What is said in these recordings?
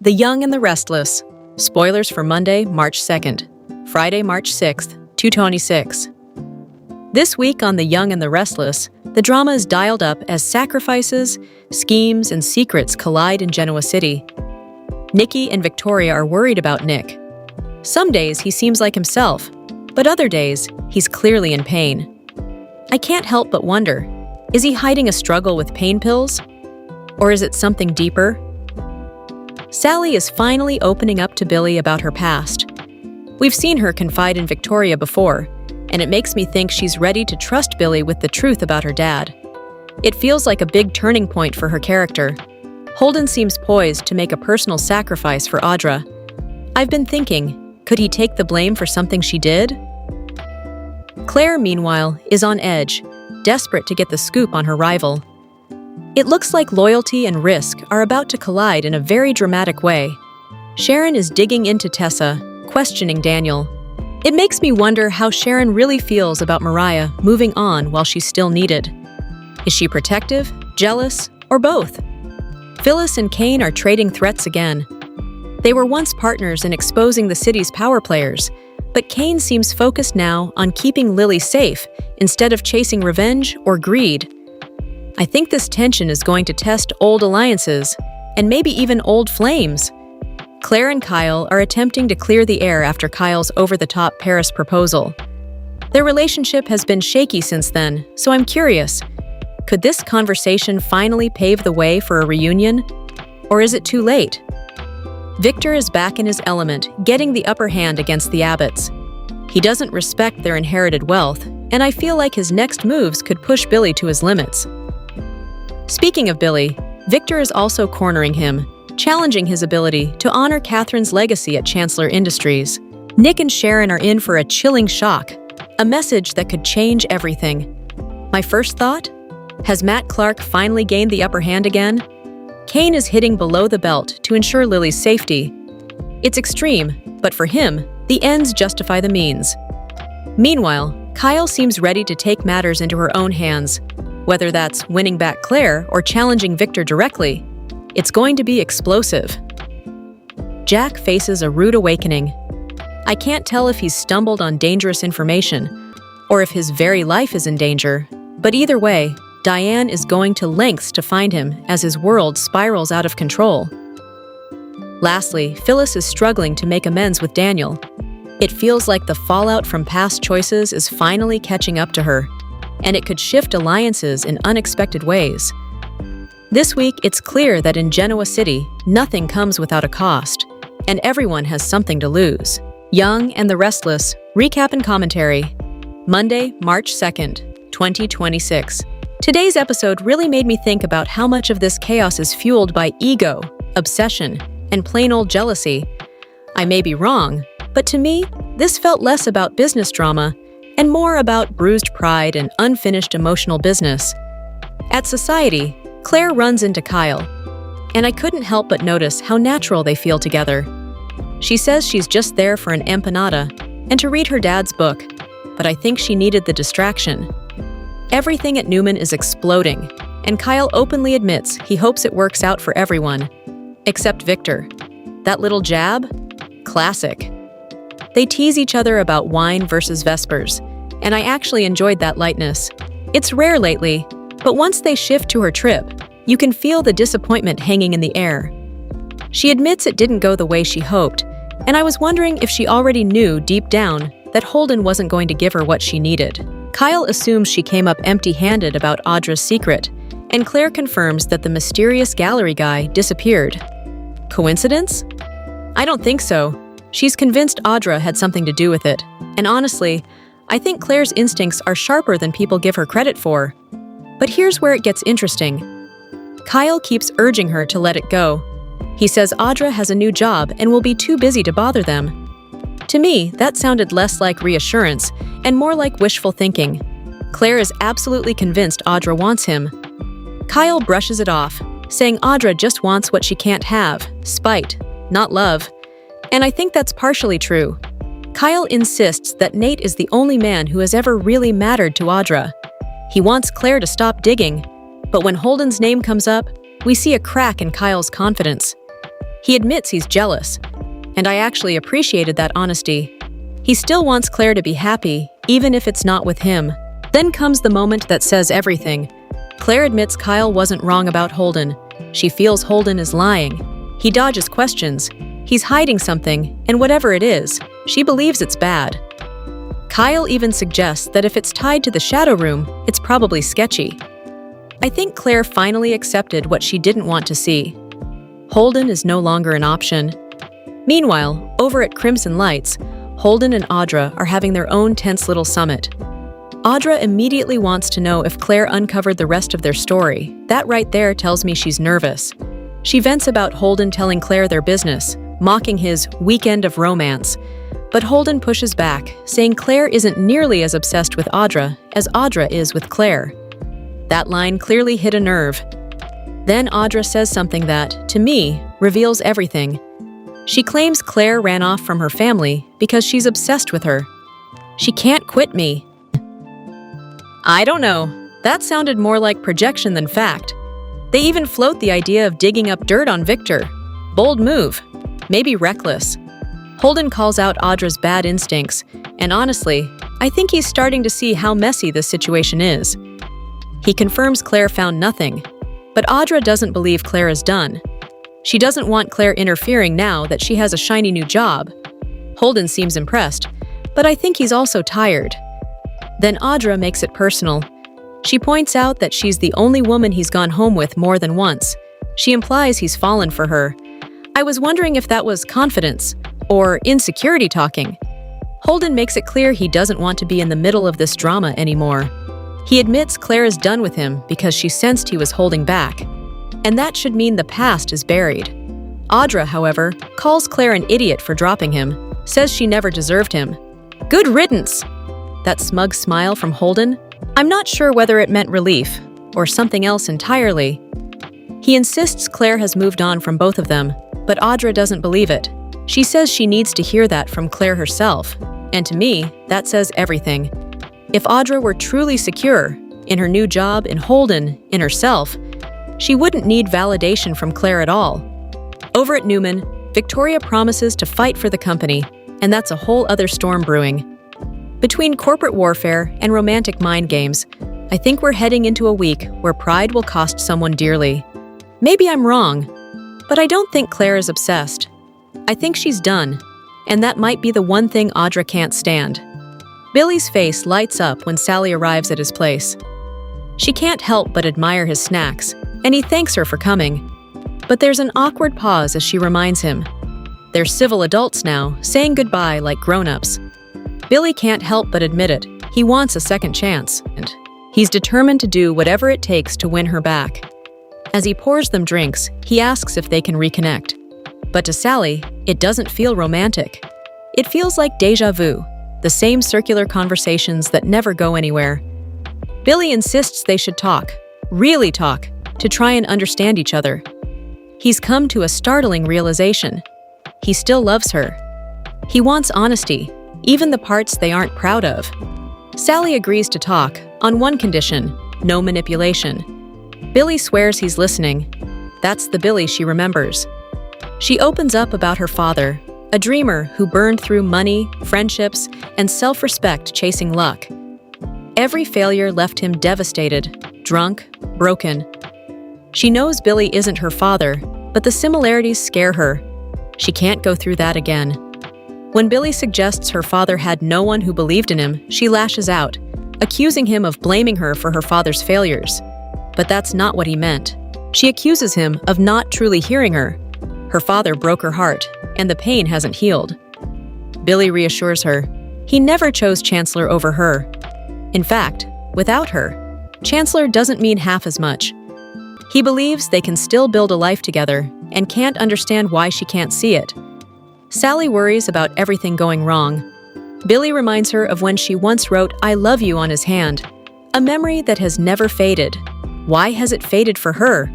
The Young and the Restless. Spoilers for Monday, March 2nd. Friday, March 6th, 226. This week on The Young and the Restless, the drama is dialed up as sacrifices, schemes, and secrets collide in Genoa City. Nikki and Victoria are worried about Nick. Some days he seems like himself, but other days he's clearly in pain. I can't help but wonder, is he hiding a struggle with pain pills? Or is it something deeper? Sally is finally opening up to Billy about her past. We've seen her confide in Victoria before, and it makes me think she's ready to trust Billy with the truth about her dad. It feels like a big turning point for her character. Holden seems poised to make a personal sacrifice for Audra. I've been thinking, could he take the blame for something she did? Claire, meanwhile, is on edge, desperate to get the scoop on her rival. It looks like loyalty and risk are about to collide in a very dramatic way. Sharon is digging into Tessa, questioning Daniel. It makes me wonder how Sharon really feels about Mariah moving on while she's still needed. Is she protective, jealous, or both? Phyllis and Kane are trading threats again. They were once partners in exposing the city's power players, but Kane seems focused now on keeping Lily safe instead of chasing revenge or greed. I think this tension is going to test old alliances, and maybe even old flames. Claire and Kyle are attempting to clear the air after Kyle's over-the-top Paris proposal. Their relationship has been shaky since then, so I'm curious. Could this conversation finally pave the way for a reunion? Or is it too late? Victor is back in his element, getting the upper hand against the Abbotts. He doesn't respect their inherited wealth, and I feel like his next moves could push Billy to his limits. Speaking of Billy, Victor is also cornering him, challenging his ability to honor Catherine's legacy at Chancellor Industries. Nick and Sharon are in for a chilling shock, a message that could change everything. My first thought? Has Matt Clark finally gained the upper hand again? Kane is hitting below the belt to ensure Lily's safety. It's extreme, but for him, the ends justify the means. Meanwhile, Kyle seems ready to take matters into her own hands. Whether that's winning back Claire or challenging Victor directly, it's going to be explosive. Jack faces a rude awakening. I can't tell if he's stumbled on dangerous information or if his very life is in danger, but either way, Diane is going to lengths to find him as his world spirals out of control. Lastly, Phyllis is struggling to make amends with Daniel. It feels like the fallout from past choices is finally catching up to her, and it could shift alliances in unexpected ways. This week, it's clear that in Genoa City, nothing comes without a cost, and everyone has something to lose. Young and the Restless, recap and commentary. Monday, March 2nd, 2026. Today's episode really made me think about how much of this chaos is fueled by ego, obsession, and plain old jealousy. I may be wrong, but to me, this felt less about business drama and more about bruised pride and unfinished emotional business. At Society, Claire runs into Kyle, and I couldn't help but notice how natural they feel together. She says she's just there for an empanada and to read her dad's book, but I think she needed the distraction. Everything at Newman is exploding, and Kyle openly admits he hopes it works out for everyone, except Victor. That little jab? Classic. They tease each other about wine versus Vespers, and I actually enjoyed that lightness. It's rare lately, but once they shift to her trip, you can feel the disappointment hanging in the air. She admits it didn't go the way she hoped, and I was wondering if she already knew deep down that Holden wasn't going to give her what she needed. Kyle assumes she came up empty-handed about Audra's secret, and Claire confirms that the mysterious gallery guy disappeared. Coincidence? I don't think so. She's convinced Audra had something to do with it, and honestly, I think Claire's instincts are sharper than people give her credit for. But here's where it gets interesting. Kyle keeps urging her to let it go. He says Audra has a new job and will be too busy to bother them. To me, that sounded less like reassurance and more like wishful thinking. Claire is absolutely convinced Audra wants him. Kyle brushes it off, saying Audra just wants what she can't have, spite, not love. And I think that's partially true. Kyle insists that Nate is the only man who has ever really mattered to Audra. He wants Claire to stop digging, but when Holden's name comes up, we see a crack in Kyle's confidence. He admits he's jealous, and I actually appreciated that honesty. He still wants Claire to be happy, even if it's not with him. Then comes the moment that says everything. Claire admits Kyle wasn't wrong about Holden. She feels Holden is lying. He dodges questions. He's hiding something, and whatever it is, she believes it's bad. Kyle even suggests that if it's tied to the shadow room, it's probably sketchy. I think Claire finally accepted what she didn't want to see. Holden is no longer an option. Meanwhile, over at Crimson Lights, Holden and Audra are having their own tense little summit. Audra immediately wants to know if Claire uncovered the rest of their story. That right there tells me she's nervous. She vents about Holden telling Claire their business, mocking his weekend of romance. But Holden pushes back, saying Claire isn't nearly as obsessed with Audra as Audra is with Claire. That line clearly hit a nerve. Then Audra says something that, to me, reveals everything. She claims Claire ran off from her family because she's obsessed with her. She can't quit me. I don't know. That sounded more like projection than fact. They even float the idea of digging up dirt on Victor. Bold move. Maybe reckless. Holden calls out Audra's bad instincts, and honestly, I think he's starting to see how messy this situation is. He confirms Claire found nothing, but Audra doesn't believe Claire is done. She doesn't want Claire interfering now that she has a shiny new job. Holden seems impressed, but I think he's also tired. Then Audra makes it personal. She points out that she's the only woman he's gone home with more than once. She implies he's fallen for her. I was wondering if that was confidence or insecurity talking. Holden makes it clear he doesn't want to be in the middle of this drama anymore. He admits Claire is done with him because she sensed he was holding back. And that should mean the past is buried. Audra, however, calls Claire an idiot for dropping him, says she never deserved him. Good riddance! That smug smile from Holden, I'm not sure whether it meant relief or something else entirely. He insists Claire has moved on from both of them, but Audra doesn't believe it. She says she needs to hear that from Claire herself, and to me, that says everything. If Audra were truly secure, in her new job, in Holden, in herself, she wouldn't need validation from Claire at all. Over at Newman, Victoria promises to fight for the company, and that's a whole other storm brewing. Between corporate warfare and romantic mind games, I think we're heading into a week where pride will cost someone dearly. Maybe I'm wrong, but I don't think Claire is obsessed. I think she's done, and that might be the one thing Audra can't stand. Billy's face lights up when Sally arrives at his place. She can't help but admire his snacks, and he thanks her for coming. But there's an awkward pause as she reminds him. They're civil adults now, saying goodbye like grown-ups. Billy can't help but admit it. He wants a second chance, and he's determined to do whatever it takes to win her back. As he pours them drinks, he asks if they can reconnect. But to Sally, it doesn't feel romantic. It feels like déjà vu. The same circular conversations that never go anywhere. Billy insists they should talk, really talk, to try and understand each other. He's come to a startling realization. He still loves her. He wants honesty, even the parts they aren't proud of. Sally agrees to talk, on one condition, no manipulation. Billy swears he's listening. That's the Billy she remembers. She opens up about her father, a dreamer who burned through money, friendships, and self-respect chasing luck. Every failure left him devastated, drunk, broken. She knows Billy isn't her father, but the similarities scare her. She can't go through that again. When Billy suggests her father had no one who believed in him, she lashes out, accusing him of blaming her for her father's failures. But that's not what he meant. She accuses him of not truly hearing her. Her father broke her heart, and the pain hasn't healed. Billy reassures her. He never chose Chancellor over her. In fact, without her, Chancellor doesn't mean half as much. He believes they can still build a life together and can't understand why she can't see it. Sally worries about everything going wrong. Billy reminds her of when she once wrote "I love you" on his hand, a memory that has never faded. Why has it faded for her?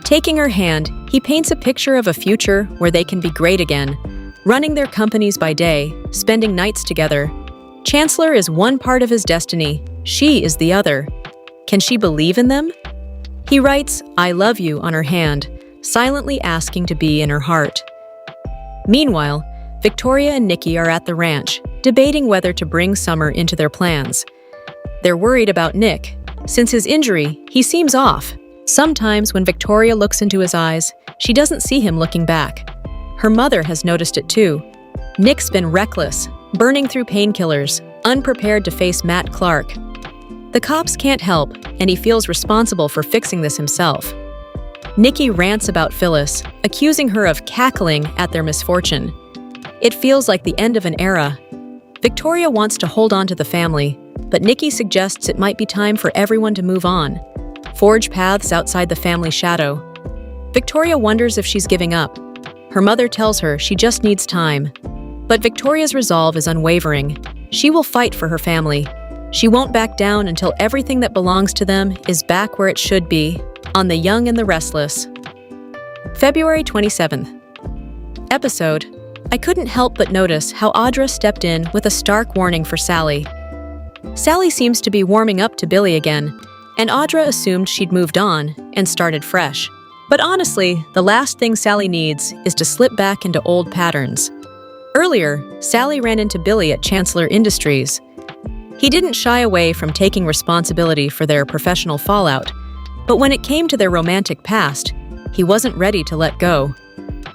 Taking her hand, he paints a picture of a future where they can be great again, running their companies by day, spending nights together. Chancellor is one part of his destiny, she is the other. Can she believe in them? He writes "I love you" on her hand, silently asking to be in her heart. Meanwhile, Victoria and Nikki are at the ranch, debating whether to bring Summer into their plans. They're worried about Nick. Since his injury, he seems off. Sometimes when Victoria looks into his eyes, she doesn't see him looking back. Her mother has noticed it too. Nick's been reckless, burning through painkillers, unprepared to face Matt Clark. The cops can't help, and he feels responsible for fixing this himself. Nikki rants about Phyllis, accusing her of cackling at their misfortune. It feels like the end of an era. Victoria wants to hold on to the family, but Nikki suggests it might be time for everyone to move on, forge paths outside the family shadow. Victoria wonders if she's giving up. Her mother tells her she just needs time. But Victoria's resolve is unwavering. She will fight for her family. She won't back down until everything that belongs to them is back where it should be, on The Young and the Restless. February 27th. Episode: I couldn't help but notice how Audra stepped in with a stark warning for Sally. Sally seems to be warming up to Billy again, and Audra assumed she'd moved on and started fresh. But honestly, the last thing Sally needs is to slip back into old patterns. Earlier, Sally ran into Billy at Chancellor Industries. He didn't shy away from taking responsibility for their professional fallout, but when it came to their romantic past, he wasn't ready to let go.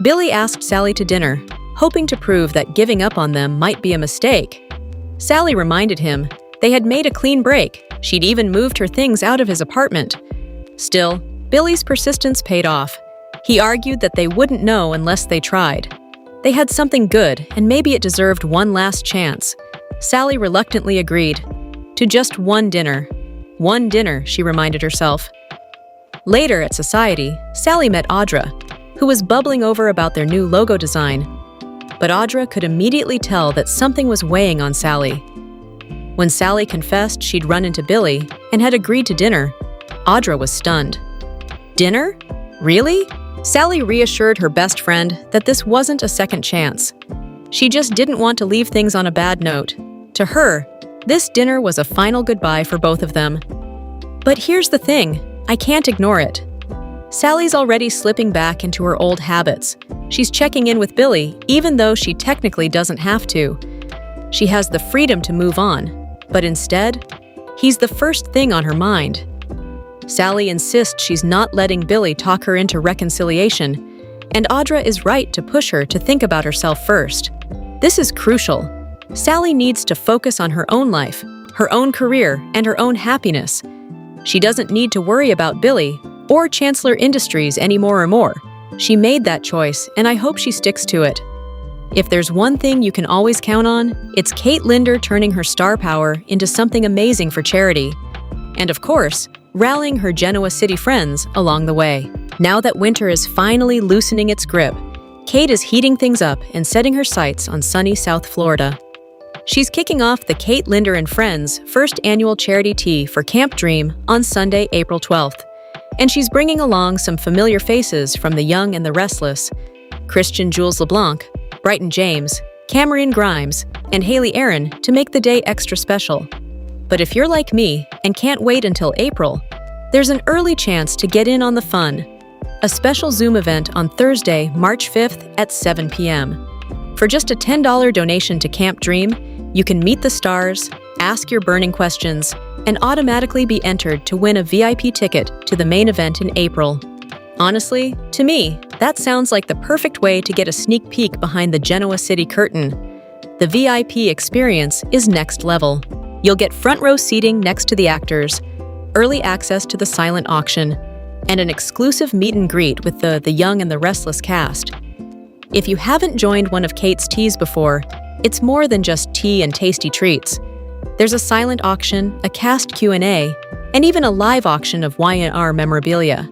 Billy asked Sally to dinner, hoping to prove that giving up on them might be a mistake. Sally reminded him they had made a clean break. She'd even moved her things out of his apartment. Still, Billy's persistence paid off. He argued that they wouldn't know unless they tried. They had something good, and maybe it deserved one last chance. Sally reluctantly agreed. To just one dinner. One dinner, she reminded herself. Later at Society, Sally met Audra, who was bubbling over about their new logo design. But Audra could immediately tell that something was weighing on Sally. When Sally confessed she'd run into Billy and had agreed to dinner, Audra was stunned. Dinner? Really? Sally reassured her best friend that this wasn't a second chance. She just didn't want to leave things on a bad note. To her, this dinner was a final goodbye for both of them. But here's the thing, I can't ignore it. Sally's already slipping back into her old habits. She's checking in with Billy, even though she technically doesn't have to. She has the freedom to move on, but instead, he's the first thing on her mind. Sally insists she's not letting Billy talk her into reconciliation, and Audra is right to push her to think about herself first. This is crucial. Sally needs to focus on her own life, her own career, and her own happiness. She doesn't need to worry about Billy or Chancellor Industries anymore. She made that choice, and I hope she sticks to it. If there's one thing you can always count on, it's Kate Linder turning her star power into something amazing for charity. And of course, rallying her Genoa City friends along the way. Now that winter is finally loosening its grip, Kate is heating things up and setting her sights on sunny South Florida. She's kicking off the Kate Linder and Friends first annual charity tea for Camp Dream on Sunday, April 12th. And she's bringing along some familiar faces from The Young and the Restless: Christian Jules LeBlanc, Brighton James, Cameron Grimes, and Haley Aaron to make the day extra special. But if you're like me and can't wait until April, there's an early chance to get in on the fun. A special Zoom event on Thursday, March 5th at 7 p.m. For just a $10 donation to Camp Dream, you can meet the stars, ask your burning questions, and automatically be entered to win a VIP ticket to the main event in April. Honestly, to me, that sounds like the perfect way to get a sneak peek behind the Genoa City curtain. The VIP experience is next level. You'll get front row seating next to the actors, early access to the silent auction, and an exclusive meet and greet with the Young and the Restless cast. If you haven't joined one of Kate's teas before, it's more than just tea and tasty treats. There's a silent auction, a cast Q&A, and even a live auction of Y&R memorabilia.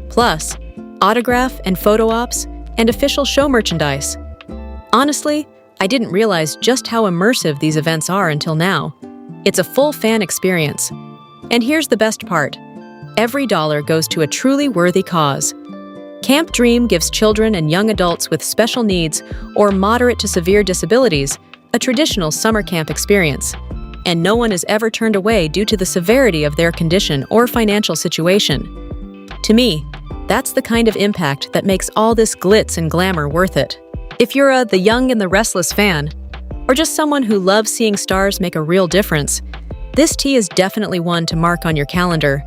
Plus, autograph and photo ops, and official show merchandise. Honestly, I didn't realize just how immersive these events are until now. It's a full fan experience. And here's the best part. Every dollar goes to a truly worthy cause. Camp Dream gives children and young adults with special needs or moderate to severe disabilities a traditional summer camp experience. And no one is ever turned away due to the severity of their condition or financial situation. To me, That's the kind of impact that makes all this glitz and glamour worth it. If you're a The Young and the Restless fan, or just someone who loves seeing stars make a real difference, this tea is definitely one to mark on your calendar.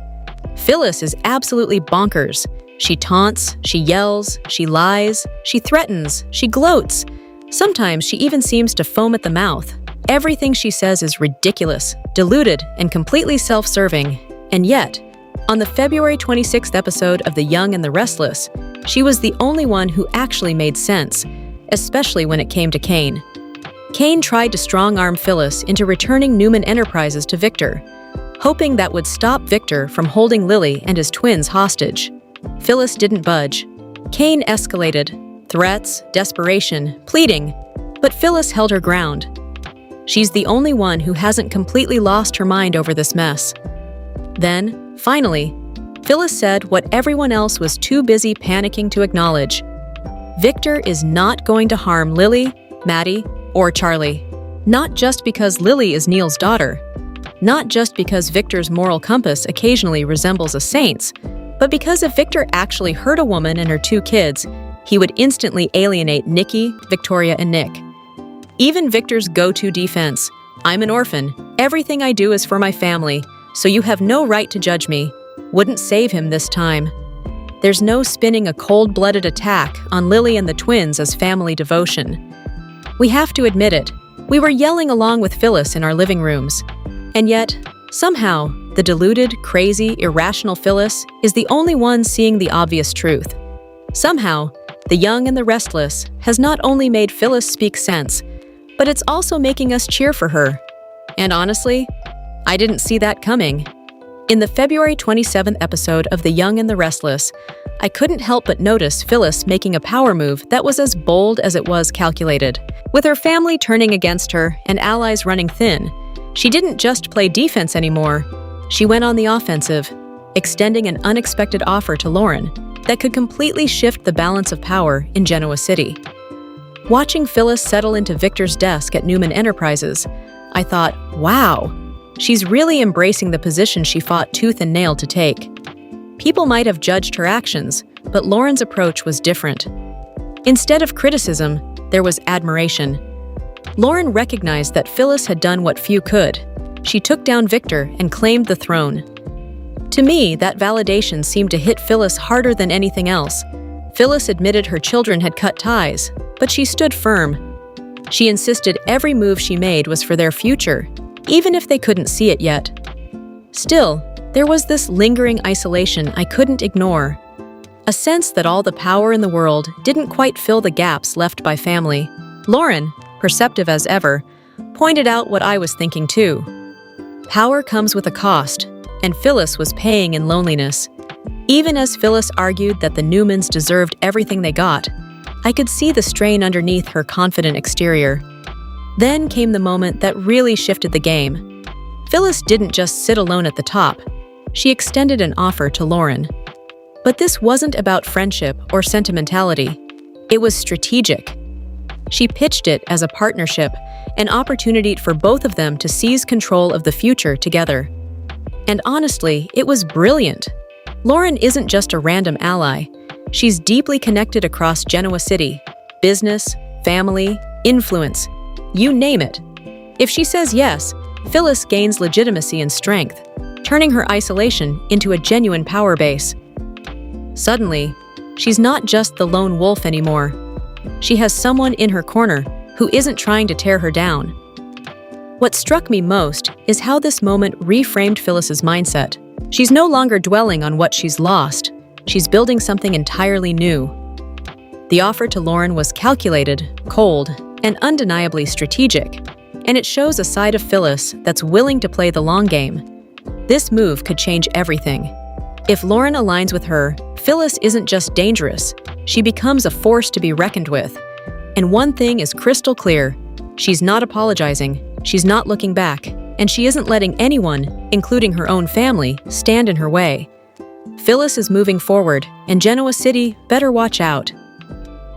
Phyllis is absolutely bonkers. She taunts, she yells, she lies, she threatens, she gloats. Sometimes she even seems to foam at the mouth. Everything she says is ridiculous, deluded, and completely self-serving. And yet, on the February 26th episode of The Young and the Restless, she was the only one who actually made sense, especially when it came to Kane. Kane tried to strong-arm Phyllis into returning Newman Enterprises to Victor, hoping that would stop Victor from holding Lily and his twins hostage. Phyllis didn't budge. Kane escalated, threats, desperation, pleading, but Phyllis held her ground. She's the only one who hasn't completely lost her mind over this mess. Then, finally, Phyllis said what everyone else was too busy panicking to acknowledge. Victor is not going to harm Lily, Maddie, or Charlie. Not just because Lily is Neil's daughter. Not just because Victor's moral compass occasionally resembles a saint's, but because if Victor actually hurt a woman and her 2 kids, he would instantly alienate Nikki, Victoria, and Nick. Even Victor's go-to defense, "I'm an orphan, everything I do is for my family, so you have no right to judge me," wouldn't save him this time. There's no spinning a cold-blooded attack on Lily and the twins as family devotion. We have to admit it, we were yelling along with Phyllis in our living rooms. And yet, somehow, the deluded, crazy, irrational Phyllis is the only one seeing the obvious truth. Somehow, The Young and the Restless has not only made Phyllis speak sense, but it's also making us cheer for her. And honestly, I didn't see that coming. In the February 27th episode of The Young and the Restless, I couldn't help but notice Phyllis making a power move that was as bold as it was calculated. With her family turning against her and allies running thin, she didn't just play defense anymore. She went on the offensive, extending an unexpected offer to Lauren that could completely shift the balance of power in Genoa City. Watching Phyllis settle into Victor's desk at Newman Enterprises, I thought, wow, she's really embracing the position she fought tooth and nail to take. People might have judged her actions, but Lauren's approach was different. Instead of criticism, there was admiration. Lauren recognized that Phyllis had done what few could. She took down Victor and claimed the throne. To me, that validation seemed to hit Phyllis harder than anything else. Phyllis admitted her children had cut ties, but she stood firm. She insisted every move she made was for their future, even if they couldn't see it yet. Still, there was this lingering isolation I couldn't ignore. A sense that all the power in the world didn't quite fill the gaps left by family. Lauren, perceptive as ever, pointed out what I was thinking too. Power comes with a cost, and Phyllis was paying in loneliness. Even as Phyllis argued that the Newmans deserved everything they got, I could see the strain underneath her confident exterior. Then came the moment that really shifted the game. Phyllis didn't just sit alone at the top. She extended an offer to Lauren. But this wasn't about friendship or sentimentality. It was strategic. She pitched it as a partnership, an opportunity for both of them to seize control of the future together. And honestly, it was brilliant. Lauren isn't just a random ally. She's deeply connected across Genoa City. Business, family, influence, you name it. If she says yes, Phyllis gains legitimacy and strength, turning her isolation into a genuine power base. Suddenly, she's not just the lone wolf anymore. She has someone in her corner who isn't trying to tear her down. What struck me most is how this moment reframed Phyllis's mindset. She's no longer dwelling on what she's lost. She's building something entirely new. The offer to Lauren was calculated, cold, and undeniably strategic, and it shows a side of Phyllis that's willing to play the long game. This move could change everything. If Lauren aligns with her, Phyllis isn't just dangerous, she becomes a force to be reckoned with. And one thing is crystal clear, she's not apologizing, she's not looking back, and she isn't letting anyone, including her own family, stand in her way. Phyllis is moving forward, and Genoa City better watch out.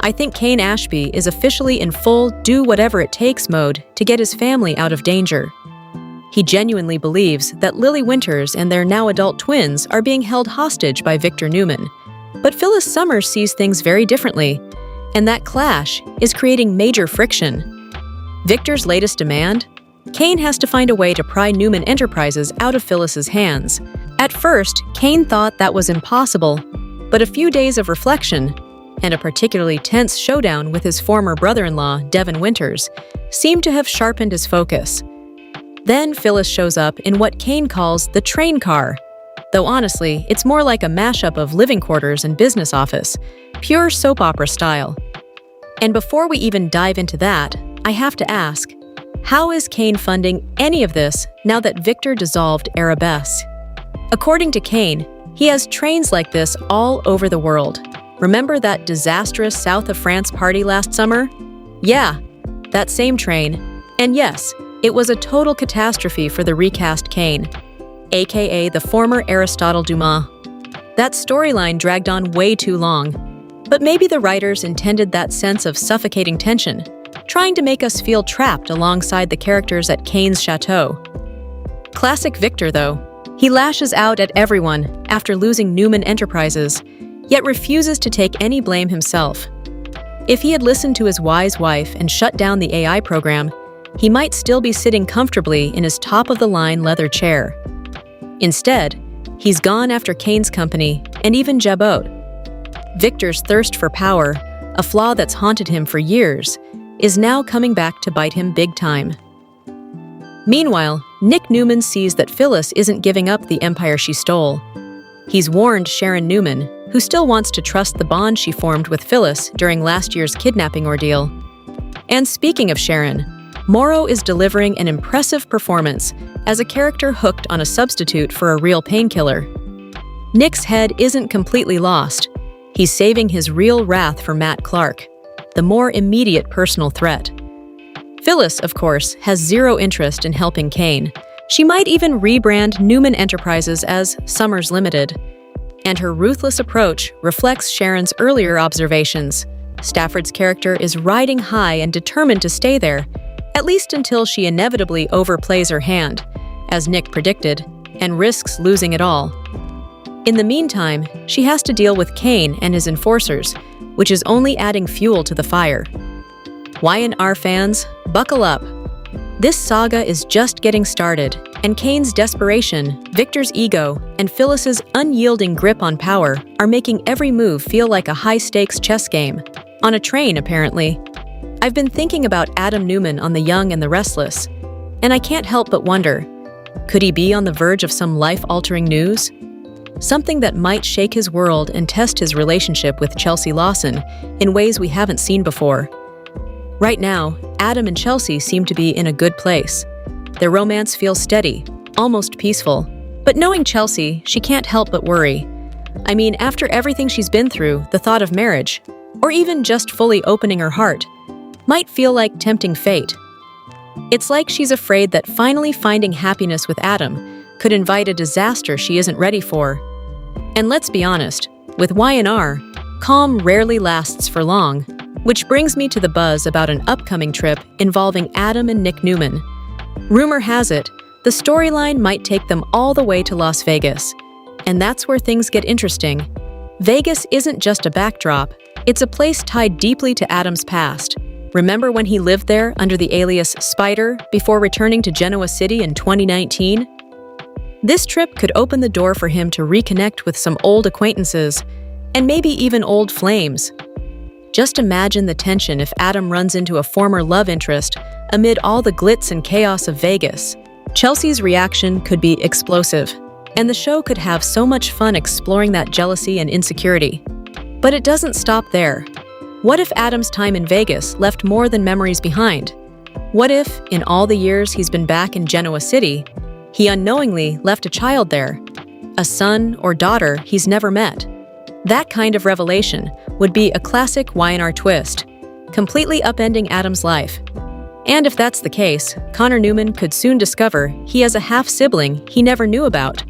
I think Kane Ashby is officially in full do-whatever-it-takes mode to get his family out of danger. He genuinely believes that Lily Winters and their now-adult twins are being held hostage by Victor Newman, But Phyllis Summers sees things very differently, and that clash is creating major friction. Victor's latest demand? Kane has to find a way to pry Newman Enterprises out of Phyllis's hands. At first, Kane thought that was impossible, but a few days of reflection and a particularly tense showdown with his former brother-in-law, Devin Winters, seemed to have sharpened his focus. Then Phyllis shows up in what Kane calls the train car, though honestly, it's more like a mashup of living quarters and business office, pure soap opera style. And before we even dive into that, I have to ask, how is Kane funding any of this now that Victor dissolved Arabesque? According to Kane, he has trains like this all over the world. Remember that disastrous south of France party last summer? Yeah, that same train. And yes, it was a total catastrophe for the recast Kane, aka the former Aristotle Dumas. That storyline dragged on way too long, but maybe the writers intended that sense of suffocating tension, trying to make us feel trapped alongside the characters at Kane's chateau. Classic Victor, though. He lashes out at everyone after losing Newman Enterprises, yet refuses to take any blame himself. If he had listened to his wise wife and shut down the AI program, he might still be sitting comfortably in his top-of-the-line leather chair. Instead, he's gone after Kane's company and even Jabot. Victor's thirst for power, a flaw that's haunted him for years, is now coming back to bite him big time. Meanwhile, Nick Newman sees that Phyllis isn't giving up the empire she stole. He's warned Sharon Newman, who still wants to trust the bond she formed with Phyllis during last year's kidnapping ordeal. And speaking of Sharon, Morrow is delivering an impressive performance as a character hooked on a substitute for a real painkiller. Nick's head isn't completely lost. He's saving his real wrath for Matt Clark, the more immediate personal threat. Phyllis, of course, has zero interest in helping Kane. She might even rebrand Newman Enterprises as Summers Limited. And her ruthless approach reflects Sharon's earlier observations. Stafford's character is riding high and determined to stay there, at least until she inevitably overplays her hand, as Nick predicted, and risks losing it all. In the meantime, she has to deal with Kane and his enforcers, which is only adding fuel to the fire. Y&R fans, buckle up. This saga is just getting started, and Kane's desperation, Victor's ego, and Phyllis's unyielding grip on power are making every move feel like a high-stakes chess game. On a train, apparently. I've been thinking about Adam Newman on The Young and the Restless, and I can't help but wonder, could he be on the verge of some life-altering news? Something that might shake his world and test his relationship with Chelsea Lawson in ways we haven't seen before. Right now, Adam and Chelsea seem to be in a good place. Their romance feels steady, almost peaceful. But knowing Chelsea, she can't help but worry. I mean, after everything she's been through, the thought of marriage, or even just fully opening her heart, might feel like tempting fate. It's like she's afraid that finally finding happiness with Adam could invite a disaster she isn't ready for. And let's be honest, with Y&R, calm rarely lasts for long. Which brings me to the buzz about an upcoming trip involving Adam and Nick Newman. Rumor has it, the storyline might take them all the way to Las Vegas. And that's where things get interesting. Vegas isn't just a backdrop, it's a place tied deeply to Adam's past. Remember when he lived there under the alias Spider before returning to Genoa City in 2019? This trip could open the door for him to reconnect with some old acquaintances, and maybe even old flames. Just imagine the tension if Adam runs into a former love interest amid all the glitz and chaos of Vegas. Chelsea's reaction could be explosive, and the show could have so much fun exploring that jealousy and insecurity. But it doesn't stop there. What if Adam's time in Vegas left more than memories behind? What if, in all the years he's been back in Genoa City, he unknowingly left a child there, a son or daughter he's never met? That kind of revelation would be a classic Y&R twist, completely upending Adam's life. And if that's the case, Connor Newman could soon discover he has a half-sibling he never knew about.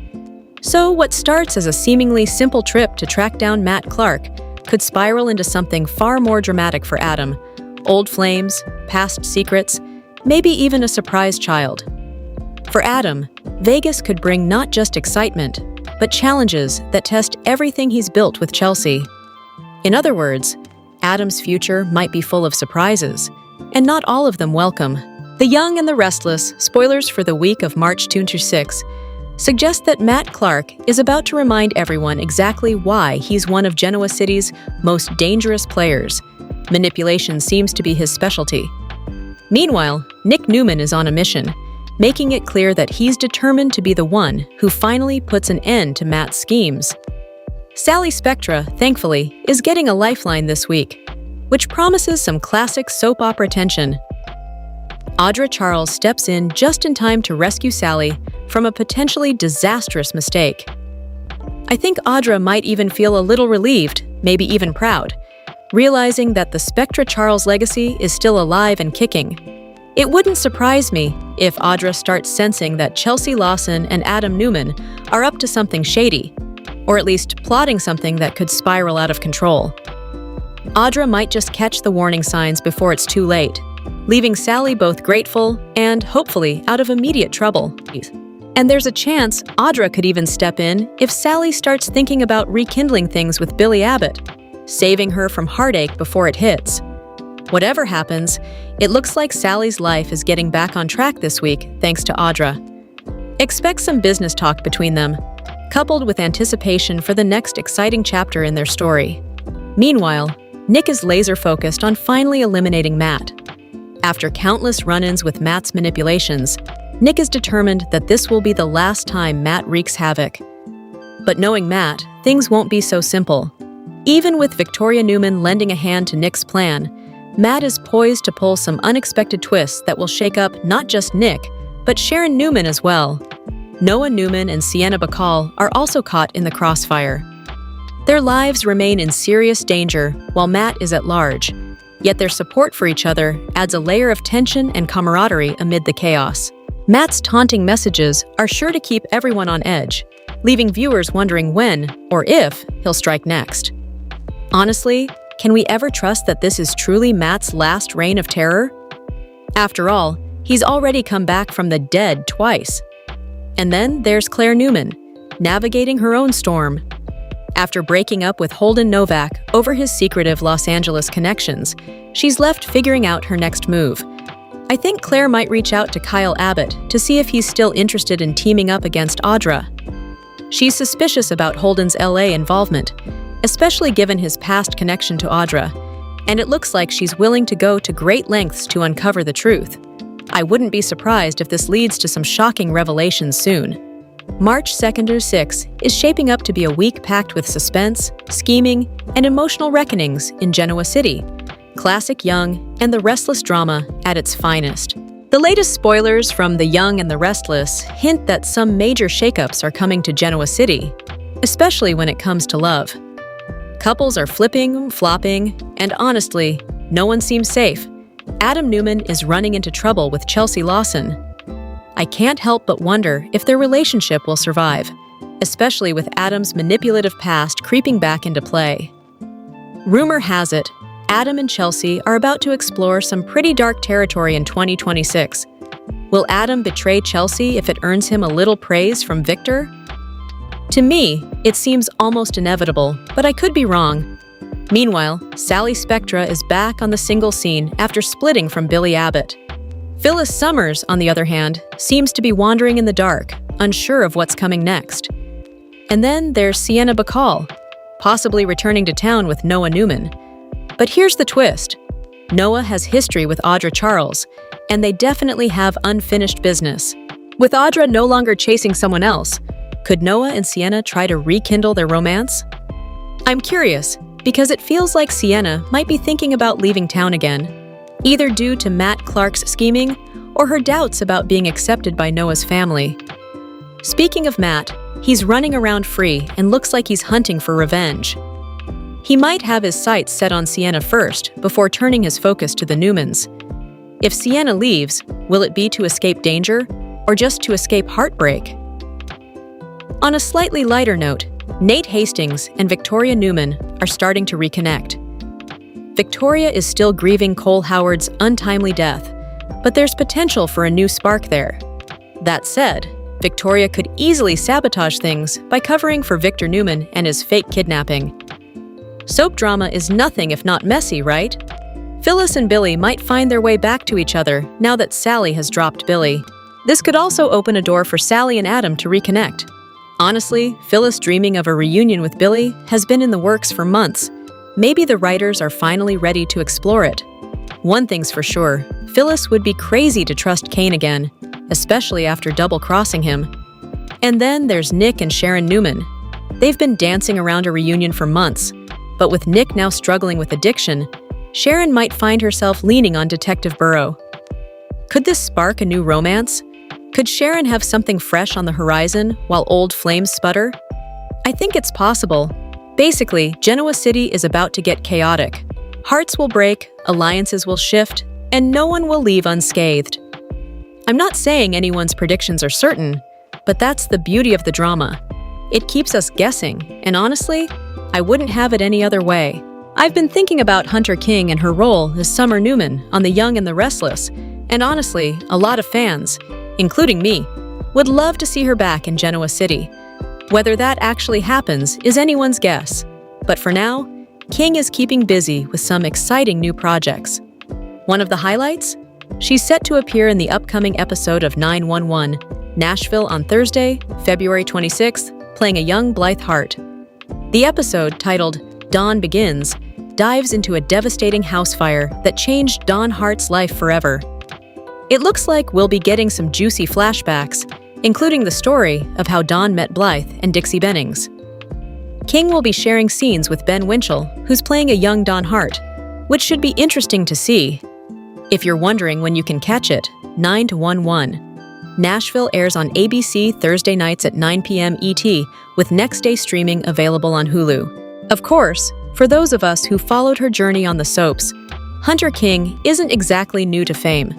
So what starts as a seemingly simple trip to track down Matt Clark could spiral into something far more dramatic for Adam. Old flames, past secrets, maybe even a surprise child. For Adam, Vegas could bring not just excitement, but challenges that test everything he's built with Chelsea. In other words, Adam's future might be full of surprises, and not all of them welcome. The Young and the Restless, spoilers for the week of March 2-6, suggest that Matt Clark is about to remind everyone exactly why he's one of Genoa City's most dangerous players. Manipulation seems to be his specialty. Meanwhile, Nick Newman is on a mission, making it clear that he's determined to be the one who finally puts an end to Matt's schemes. Sally Spectra, thankfully, is getting a lifeline this week, which promises some classic soap opera tension. Audra Charles steps in just in time to rescue Sally from a potentially disastrous mistake. I think Audra might even feel a little relieved, maybe even proud, realizing that the Spectra Charles legacy is still alive and kicking. It wouldn't surprise me if Audra starts sensing that Chelsea Lawson and Adam Newman are up to something shady, or at least plotting something that could spiral out of control. Audra might just catch the warning signs before it's too late, leaving Sally both grateful and, hopefully, out of immediate trouble. And there's a chance Audra could even step in if Sally starts thinking about rekindling things with Billy Abbott, saving her from heartache before it hits. Whatever happens, it looks like Sally's life is getting back on track this week thanks to Audra. Expect some business talk between them, coupled with anticipation for the next exciting chapter in their story. Meanwhile, Nick is laser-focused on finally eliminating Matt. After countless run-ins with Matt's manipulations, Nick is determined that this will be the last time Matt wreaks havoc. But knowing Matt, things won't be so simple. Even with Victoria Newman lending a hand to Nick's plan, Matt is poised to pull some unexpected twists that will shake up not just Nick, but Sharon Newman as well. Noah Newman and Sienna Bacall are also caught in the crossfire. Their lives remain in serious danger while Matt is at large, yet their support for each other adds a layer of tension and camaraderie amid the chaos. Matt's taunting messages are sure to keep everyone on edge, leaving viewers wondering when, or if, he'll strike next. Honestly, can we ever trust that this is truly Matt's last reign of terror? After all, he's already come back from the dead twice. And then there's Claire Newman, navigating her own storm. After breaking up with Holden Novak over his secretive Los Angeles connections, she's left figuring out her next move. I think Claire might reach out to Kyle Abbott to see if he's still interested in teaming up against Audra. She's suspicious about Holden's LA involvement, especially given his past connection to Audra, and it looks like she's willing to go to great lengths to uncover the truth. I wouldn't be surprised if this leads to some shocking revelations soon. March 2-6 is shaping up to be a week packed with suspense, scheming, and emotional reckonings in Genoa City. Classic Young and the Restless drama at its finest. The latest spoilers from The Young and the Restless hint that some major shakeups are coming to Genoa City, especially when it comes to love. Couples are flipping, flopping, and honestly, no one seems safe. Adam Newman is running into trouble with Chelsea Lawson. I can't help but wonder if their relationship will survive, especially with Adam's manipulative past creeping back into play. Rumor has it, Adam and Chelsea are about to explore some pretty dark territory in 2026. Will Adam betray Chelsea if it earns him a little praise from Victor? To me, it seems almost inevitable, but I could be wrong. Meanwhile, Sally Spectra is back on the single scene after splitting from Billy Abbott. Phyllis Summers, on the other hand, seems to be wandering in the dark, unsure of what's coming next. And then there's Sienna Bacall, possibly returning to town with Noah Newman. But here's the twist. Noah has history with Audra Charles, and they definitely have unfinished business. With Audra no longer chasing someone else, could Noah and Sienna try to rekindle their romance? I'm curious, because it feels like Sienna might be thinking about leaving town again, either due to Matt Clark's scheming or her doubts about being accepted by Noah's family. Speaking of Matt, he's running around free and looks like he's hunting for revenge. He might have his sights set on Sienna first before turning his focus to the Newmans. If Sienna leaves, will it be to escape danger or just to escape heartbreak? On a slightly lighter note, Nate Hastings and Victoria Newman are starting to reconnect. Victoria is still grieving Cole Howard's untimely death, but there's potential for a new spark there. That said, Victoria could easily sabotage things by covering for Victor Newman and his fake kidnapping. Soap drama is nothing if not messy, right? Phyllis and Billy might find their way back to each other now that Sally has dropped Billy. This could also open a door for Sally and Adam to reconnect. Honestly, Phyllis dreaming of a reunion with Billy has been in the works for months. Maybe the writers are finally ready to explore it. One thing's for sure, Phyllis would be crazy to trust Kane again, especially after double-crossing him. And then there's Nick and Sharon Newman. They've been dancing around a reunion for months, but with Nick now struggling with addiction, Sharon might find herself leaning on Detective Burrow. Could this spark a new romance? Could Sharon have something fresh on the horizon while old flames sputter? I think it's possible. Basically, Genoa City is about to get chaotic. Hearts will break, alliances will shift, and no one will leave unscathed. I'm not saying anyone's predictions are certain, but that's the beauty of the drama. It keeps us guessing, and honestly, I wouldn't have it any other way. I've been thinking about Hunter King and her role as Summer Newman on The Young and the Restless, and honestly, a lot of fans, including me, would love to see her back in Genoa City. Whether that actually happens is anyone's guess, but for now, King is keeping busy with some exciting new projects. One of the highlights? She's set to appear in the upcoming episode of 911, Nashville on Thursday, February 26th, playing a young Blythe Hart. The episode, titled Dawn Begins, dives into a devastating house fire that changed Dawn Hart's life forever. It looks like we'll be getting some juicy flashbacks, including the story of how Dawn met Blythe and Dixie Bennings. King will be sharing scenes with Ben Winchell, who's playing a young Dawn Hart, which should be interesting to see. If you're wondering when you can catch it, 9 to 1-1. Nashville airs on ABC Thursday nights at 9 p.m. ET, with next-day streaming available on Hulu. Of course, for those of us who followed her journey on the soaps, Hunter King isn't exactly new to fame.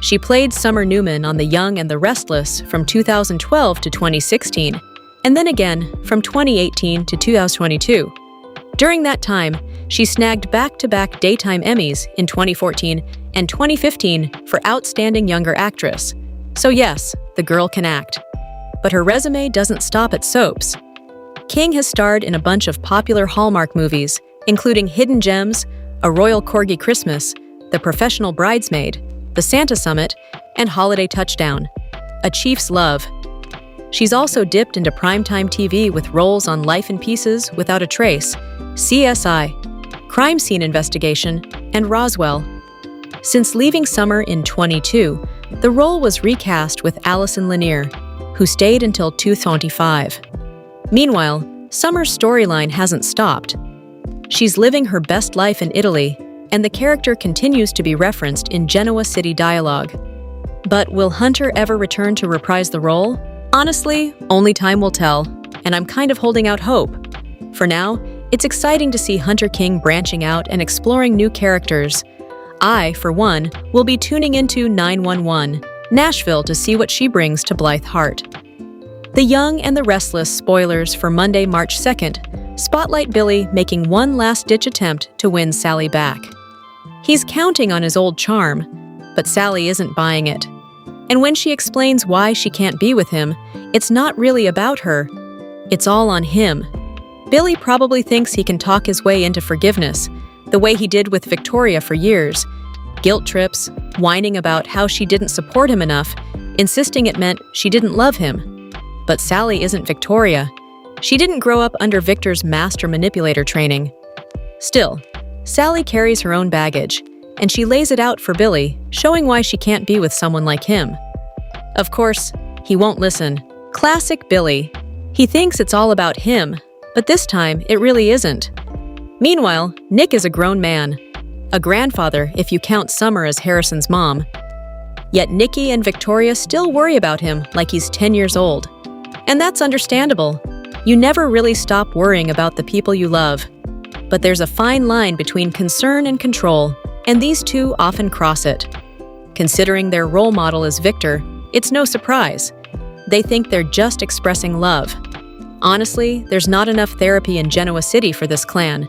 She played Summer Newman on The Young and the Restless from 2012 to 2016, and then again from 2018 to 2022. During that time, she snagged back-to-back Daytime Emmys in 2014 and 2015 for Outstanding Younger Actress. So yes, the girl can act. But her resume doesn't stop at soaps. King has starred in a bunch of popular Hallmark movies, including Hidden Gems, A Royal Corgi Christmas, The Professional Bridesmaid, The Santa Summit, and Holiday Touchdown, A Chief's Love. She's also dipped into primetime TV with roles on Life in Pieces, Without a Trace, CSI, Crime Scene Investigation, and Roswell. Since leaving Summer in 2022, the role was recast with Allison Lanier, who stayed until 2025. Meanwhile, Summer's storyline hasn't stopped. She's living her best life in Italy, and the character continues to be referenced in Genoa City dialogue. But will Hunter ever return to reprise the role? Honestly, only time will tell, and I'm kind of holding out hope. For now, it's exciting to see Hunter King branching out and exploring new characters. I, for one, will be tuning into 911, Nashville to see what she brings to Blythe Hart. The Young and the Restless spoilers for Monday, March 2nd, spotlight Billy making one last-ditch attempt to win Sally back. He's counting on his old charm, but Sally isn't buying it. And when she explains why she can't be with him, it's not really about her. It's all on him. Billy probably thinks he can talk his way into forgiveness, the way he did with Victoria for years. Guilt trips, whining about how she didn't support him enough, insisting it meant she didn't love him. But Sally isn't Victoria. She didn't grow up under Victor's master manipulator training. Still, Sally carries her own baggage, and she lays it out for Billy, showing why she can't be with someone like him. Of course, he won't listen. Classic Billy. He thinks it's all about him, but this time it really isn't. Meanwhile, Nick is a grown man. A grandfather if you count Summer as Harrison's mom. Yet Nikki and Victoria still worry about him like he's 10 years old. And that's understandable. You never really stop worrying about the people you love. But there's a fine line between concern and control, and these two often cross it. Considering their role model is Victor, it's no surprise. They think they're just expressing love. Honestly, there's not enough therapy in Genoa City for this clan.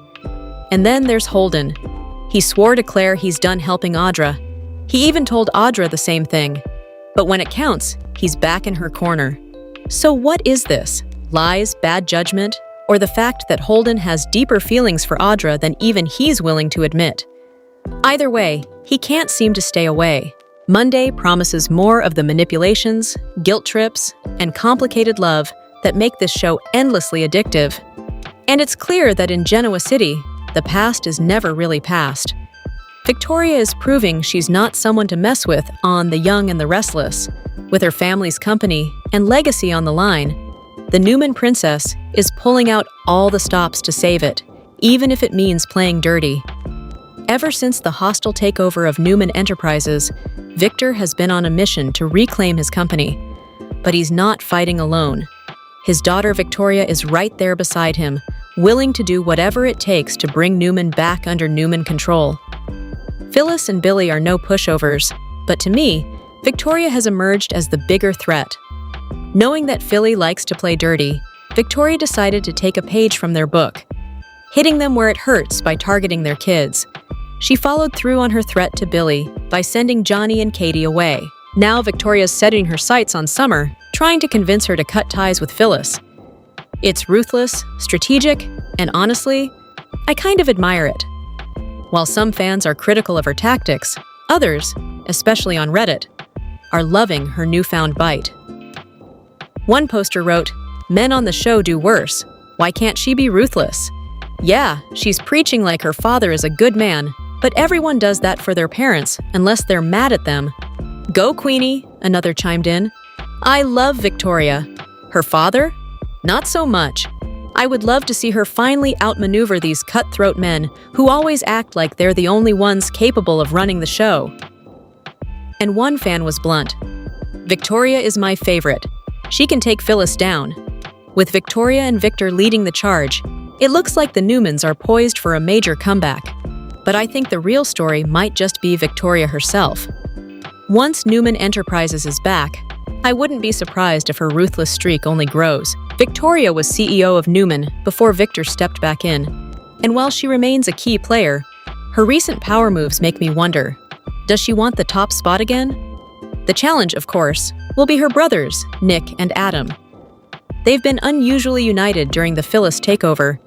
And then there's Holden. He swore to Claire he's done helping Audra. He even told Audra the same thing. But when it counts, he's back in her corner. So what is this? Lies, bad judgment, or the fact that Holden has deeper feelings for Audra than even he's willing to admit? Either way, he can't seem to stay away. Monday promises more of the manipulations, guilt trips, and complicated love that make this show endlessly addictive. And it's clear that in Genoa City, the past is never really past. Victoria is proving she's not someone to mess with on The Young and the Restless. With her family's company and legacy on the line, the Newman princess is pulling out all the stops to save it, even if it means playing dirty. Ever since the hostile takeover of Newman Enterprises, Victor has been on a mission to reclaim his company. But he's not fighting alone. His daughter Victoria is right there beside him, willing to do whatever it takes to bring Newman back under Newman control. Phyllis and Billy are no pushovers, but to me, Victoria has emerged as the bigger threat. Knowing that Philly likes to play dirty, Victoria decided to take a page from their book, hitting them where it hurts by targeting their kids. She followed through on her threat to Billy by sending Johnny and Katie away. Now Victoria's setting her sights on Summer, trying to convince her to cut ties with Phyllis. It's ruthless, strategic, and honestly, I kind of admire it. While some fans are critical of her tactics, others, especially on Reddit, are loving her newfound bite. One poster wrote, "Men on the show do worse. Why can't she be ruthless?" Yeah, she's preaching like her father is a good man, but everyone does that for their parents unless they're mad at them. Go Queenie, another chimed in. I love Victoria. Her father? Not so much. I would love to see her finally outmaneuver these cutthroat men who always act like they're the only ones capable of running the show. And one fan was blunt. Victoria is my favorite. She can take Phyllis down. With Victoria and Victor leading the charge, it looks like the Newmans are poised for a major comeback. But I think the real story might just be Victoria herself. Once Newman Enterprises is back, I wouldn't be surprised if her ruthless streak only grows. Victoria was CEO of Newman before Victor stepped back in. And while she remains a key player, her recent power moves make me wonder, does she want the top spot again? The challenge, of course, will be her brothers, Nick and Adam. They've been unusually united during the Phyllis takeover,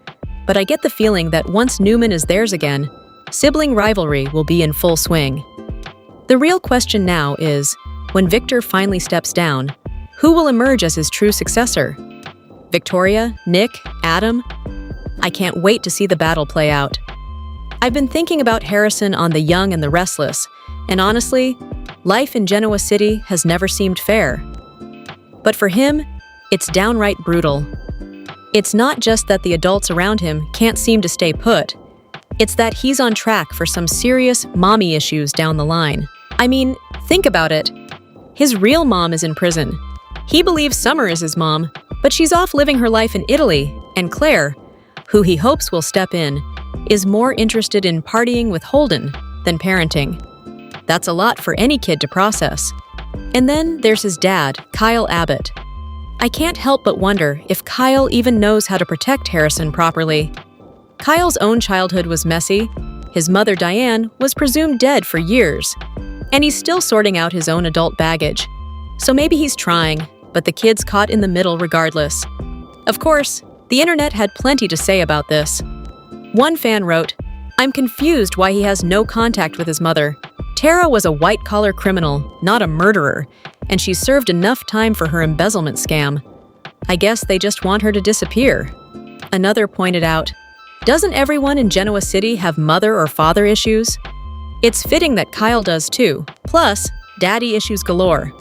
but I get the feeling that once Newman is theirs again, sibling rivalry will be in full swing. The real question now is, when Victor finally steps down, who will emerge as his true successor? Victoria, Nick, Adam? I can't wait to see the battle play out. I've been thinking about Harrison on The Young and the Restless, and honestly, life in Genoa City has never seemed fair. But for him, it's downright brutal. It's not just that the adults around him can't seem to stay put. It's that he's on track for some serious mommy issues down the line. I mean, think about it. His real mom is in prison. He believes Summer is his mom, but she's off living her life in Italy, and Claire, who he hopes will step in, is more interested in partying with Holden than parenting. That's a lot for any kid to process. And then there's his dad, Kyle Abbott. I can't help but wonder if Kyle even knows how to protect Harrison properly. Kyle's own childhood was messy. His mother, Diane, was presumed dead for years. And he's still sorting out his own adult baggage. So maybe he's trying, but the kid's caught in the middle regardless. Of course, the internet had plenty to say about this. One fan wrote, "I'm confused why he has no contact with his mother. Tara was a white-collar criminal, not a murderer, and she served enough time for her embezzlement scam. I guess they just want her to disappear." Another pointed out, "Doesn't everyone in Genoa City have mother or father issues? It's fitting that Kyle does too, plus daddy issues galore."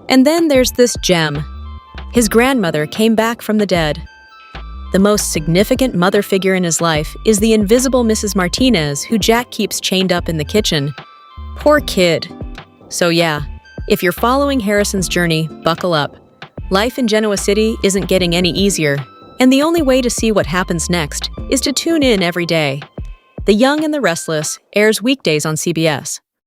And then there's this gem. His grandmother came back from the dead. The most significant mother figure in his life is the invisible Mrs. Martinez, who Jack keeps chained up in the kitchen. Poor kid. So yeah, if you're following Harrison's journey, buckle up. Life in Genoa City isn't getting any easier, and the only way to see what happens next is to tune in every day. The Young and the Restless airs weekdays on CBS.